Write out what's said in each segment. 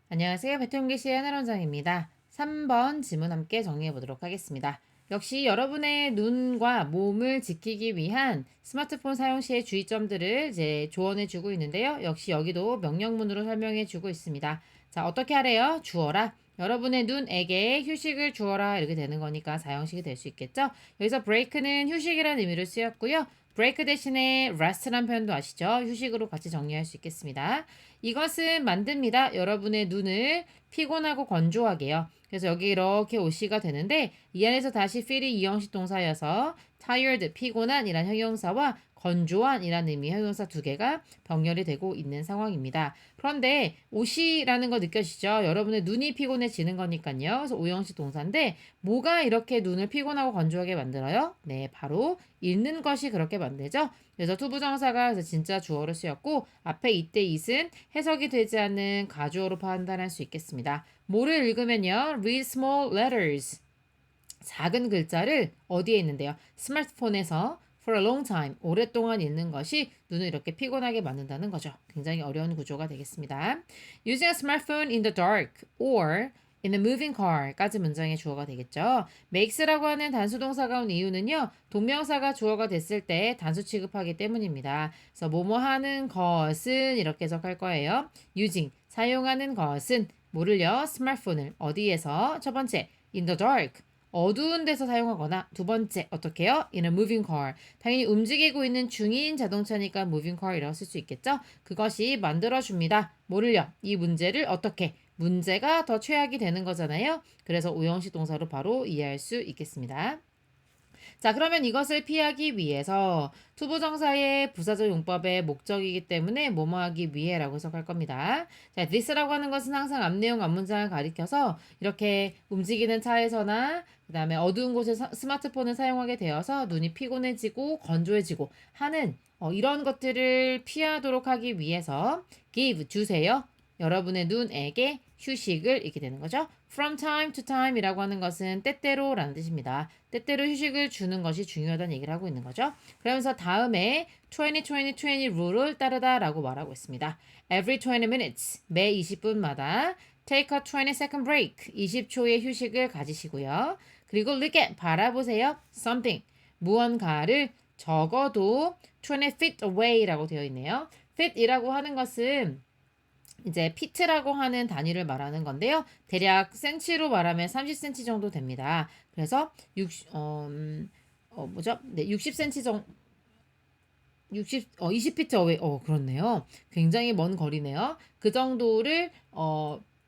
안녕하세요. 배통기시의 하나원장입니다. 3번 지문 함께 정리해 보도록 하겠습니다. 역시 여러분의 눈과 몸을 지키기 위한 스마트폰 사용 시의 주의점들을 이제 조언해 주고 있는데요. 역시 여기도 명령문으로 설명해 주고 있습니다. 자, 어떻게 하래요? 주어라. 여러분의 눈에게 휴식을 주어라 이렇게 되는 거니까 사형식이 될 수 있겠죠. 여기서 break는 휴식이라는 의미로 쓰였고요. break 대신에 rest란 표현도 아시죠? 휴식으로 같이 정리할 수 있겠습니다. 이것은 만듭니다. 여러분의 눈을 피곤하고 건조하게요. 그래서 여기 이렇게 오시가 되는데 이 안에서 다시 feel이 이형식 동사여서 tired, 피곤한 이란 형용사와 건조한 이란 의미 형용사 두 개가 병렬이 되고 있는 상황입니다. 그런데 옷이라는 거 느껴지죠? 여러분의 눈이 피곤해지는 거니까요. 그래서 오형식 동사인데 뭐가 이렇게 눈을 피곤하고 건조하게 만들어요? 네, 바로 읽는 것이 그렇게 만들죠. 그래서 투부정사가 그래서 진짜 주어로 쓰였고 앞에 이때 it은 해석이 되지 않는 가주어로 판단할 수 있겠습니다. 뭐를 읽으면요. read small letters. 작은 글자를 어디에 있는데요? 스마트폰에서 for a long time, 오랫동안 읽는 것이 눈을 이렇게 피곤하게 만든다는 거죠. 굉장히 어려운 구조가 되겠습니다. Using a smartphone in the dark or in a moving car까지 문장의 주어가 되겠죠. makes라고 하는 단수 동사가 온 이유는요. 동명사가 주어가 됐을 때 단수 취급하기 때문입니다. 그래서 뭐뭐 하는 것은 이렇게 해석할 거예요. using, 사용하는 것은 뭐를요? 스마트폰을 어디에서? 첫 번째, in the dark, 어두운 데서 사용하거나 두 번째 어떻게 해요? In a moving car. 당연히 움직이고 있는 중인 자동차니까 moving car이라고 쓸 수 있겠죠? 그것이 만들어줍니다. 뭐를요? 이 문제를 어떻게? 문제가 더 최악이 되는 거잖아요. 그래서 오형식 동사로 바로 이해할 수 있겠습니다. 자, 그러면 이것을 피하기 위해서 투부정사의 부사적 용법의 목적이기 때문에 뭐뭐 하기 위해라고 해석할 겁니다. 자, this라고 하는 것은 항상 앞내용, 앞문장을 가리켜서 이렇게 움직이는 차에서나 그 다음에 어두운 곳에 스마트폰을 사용하게 되어서 눈이 피곤해지고 건조해지고 하는 이런 것들을 피하도록 하기 위해서 give, 주세요. 여러분의 눈에게 휴식을 이렇게 되는 거죠. From time to time 이라고 하는 것은 때때로라는 뜻입니다. 때때로 휴식을 주는 것이 중요하다는 얘기를 하고 있는 거죠. 그러면서 다음에 20-20-20 룰을 따르다 라고 말하고 있습니다. Every 20 minutes, 매 20분마다 take a 20-second break, 20초의 휴식을 가지시고요. 그리고 look at, 바라보세요. something, 무언가를 적어도 20 feet away라고 되어 있네요. feet이라고 하는 것은 이제 피트라고 하는 단위를 말하는 건데요. 대략 센치로 말하면 30cm 정도 됩니다. 그래서 60cm 정도 20피트 어웨이. 그렇네요. 굉장히 먼 거리네요. 그 정도를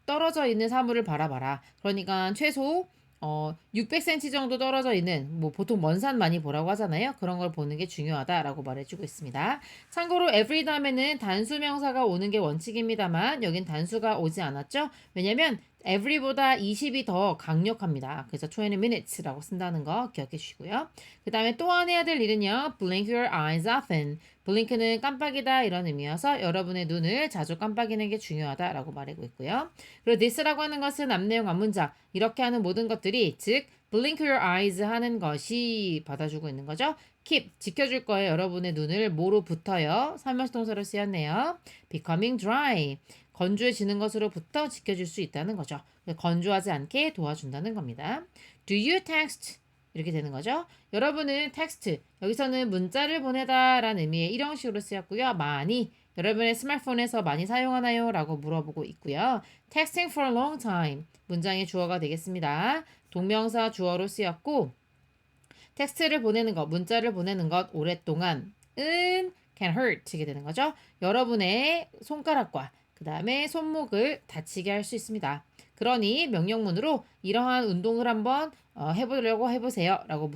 떨어져 있는 사물을 바라봐라. 그러니까 최소 600cm 정도 떨어져 있는 뭐 보통 먼 산 많이 보라고 하잖아요. 그런 걸 보는 게 중요하다라고 말해주고 있습니다. 참고로 every 다음에는 단수 명사가 오는 게 원칙입니다만 여긴 단수가 오지 않았죠. 왜냐면 every보다 20이 더 강력합니다. 그래서 20 minutes라고 쓴다는 거 기억해 주시고요. 그 다음에 또한 해야 될 일은요. blink your eyes often. blink는 깜빡이다 이런 의미여서 여러분의 눈을 자주 깜빡이는 게 중요하다라고 말하고 있고요. 그리고 this라고 하는 것은 앞내용 앞문장 이렇게 하는 모든 것들이 즉 blink your eyes 하는 것이 받아주고 있는 거죠. keep 지켜줄 거예요. 여러분의 눈을 뭐로부터요? 살며시 동사로 쓰였네요. becoming dry 건조해지는 것으로부터 지켜줄 수 있다는 거죠. 건조하지 않게 도와준다는 겁니다. Do you text? 이렇게 되는 거죠. 여러분은 텍스트, 여기서는 문자를 보내다 라는 의미의 일형식으로 쓰였고요. 많이, 여러분의 스마트폰에서 많이 사용하나요? 라고 물어보고 있고요. Texting for a long time, 문장의 주어가 되겠습니다. 동명사 주어로 쓰였고 텍스트를 보내는 것, 문자를 보내는 것 오랫동안은 can hurt게 되는 거죠. 여러분의 손가락과 그 다음에 손목을 다치게 할 수 있습니다. 그러니 명령문으로 이러한 운동을 한번 해보려고 해보세요 라고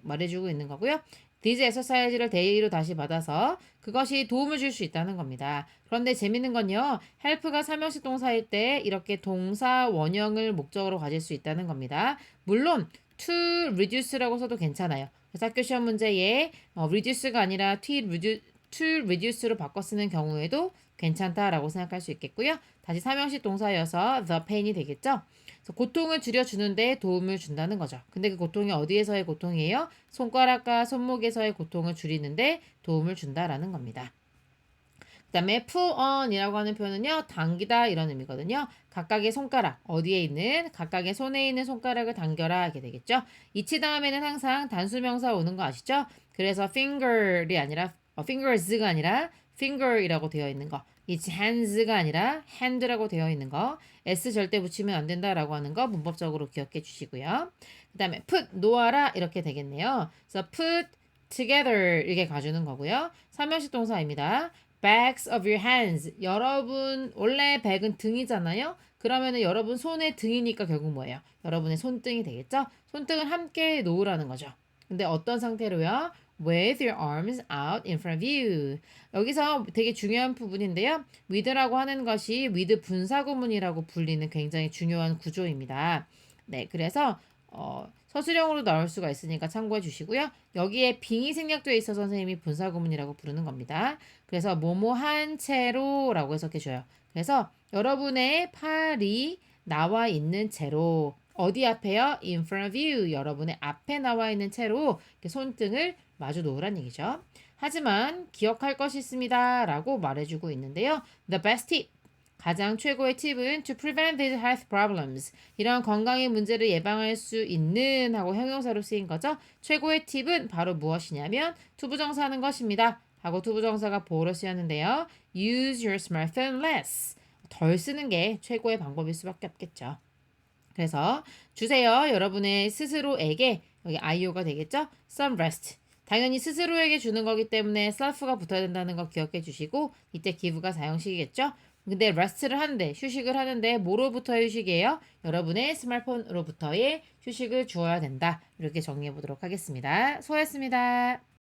말해주고 있는 거고요. These exercise를 데일리로 다시 받아서 그것이 도움을 줄 수 있다는 겁니다. 그런데 재밌는 건요. help가 삼형식 동사일 때 이렇게 동사 원형을 목적으로 가질 수 있다는 겁니다. 물론 to reduce라고 써도 괜찮아요. 그래서 학교 시험 문제에 reduce가 아니라 to reduce로 바꿔 쓰는 경우에도 괜찮다라고 생각할 수 있겠고요. 다시 삼형식 동사여서 the pain이 되겠죠. 그래서 고통을 줄여주는데 도움을 준다는 거죠. 근데 그 고통이 어디에서의 고통이에요? 손가락과 손목에서의 고통을 줄이는데 도움을 준다라는 겁니다. 그다음에 put on이라고 하는 표현은요. 당기다 이런 의미거든요. 각각의 손가락, 어디에 있는 각각의 손에 있는 손가락을 당겨라 하게 되겠죠. 이치 다음에는 항상 단수명사 오는 거 아시죠? 그래서 finger이 아니라 fingers가 아니라 finger이라고 되어 있는 거. It's hands가 아니라 hand라고 되어 있는 거. s 절대 붙이면 안 된다라고 하는 거 문법적으로 기억해 주시고요. 그다음에 put 놓아라 이렇게 되겠네요. 그래서 put together 이렇게 가주는 거고요. 삼형식 동사입니다. backs of your hands. 여러분 원래 백은 등이잖아요. 그러면은 여러분 손의 등이니까 결국 뭐예요? 여러분의 손등이 되겠죠? 손등을 함께 놓으라는 거죠. 근데 어떤 상태로요? With your arms out in front of you. 여기서 되게 중요한 부분인데요. with라고 하는 것이 with 분사구문이라고 불리는 굉장히 중요한 구조입니다. 네, 그래서 서술형으로 나올 수가 있으니까 참고해 주시고요. 여기에 빙이 생략되어 있어서 선생님이 분사구문이라고 부르는 겁니다. 그래서 뭐뭐한 채로라고 해석해 줘요. 그래서 여러분의 팔이 나와 있는 채로 어디 앞에요? In front of you. 여러분의 앞에 나와 있는 채로 이렇게 손등을 마주 놓으란 얘기죠. 하지만 기억할 것이 있습니다. 라고 말해주고 있는데요. The best tip. 가장 최고의 팁은 to prevent these health problems. 이런 건강의 문제를 예방할 수 있는 하고 형용사로 쓰인 거죠. 최고의 팁은 바로 무엇이냐면 투부정사하는 것입니다. 하고 투부정사가 보어로 쓰였는데요. Use your smartphone less. 덜 쓰는 게 최고의 방법일 수밖에 없겠죠. 그래서 주세요. 여러분의 스스로에게 여기 IO가 되겠죠? Some rest. 당연히 스스로에게 주는 거기 때문에 self가 붙어야 된다는 거 기억해 주시고 이때 give가 사형식이겠죠? 근데 rest를 하는데 휴식을 하는데 뭐로부터의 휴식이에요? 여러분의 스마트폰으로부터의 휴식을 주어야 된다. 이렇게 정리해 보도록 하겠습니다. 수고하셨습니다.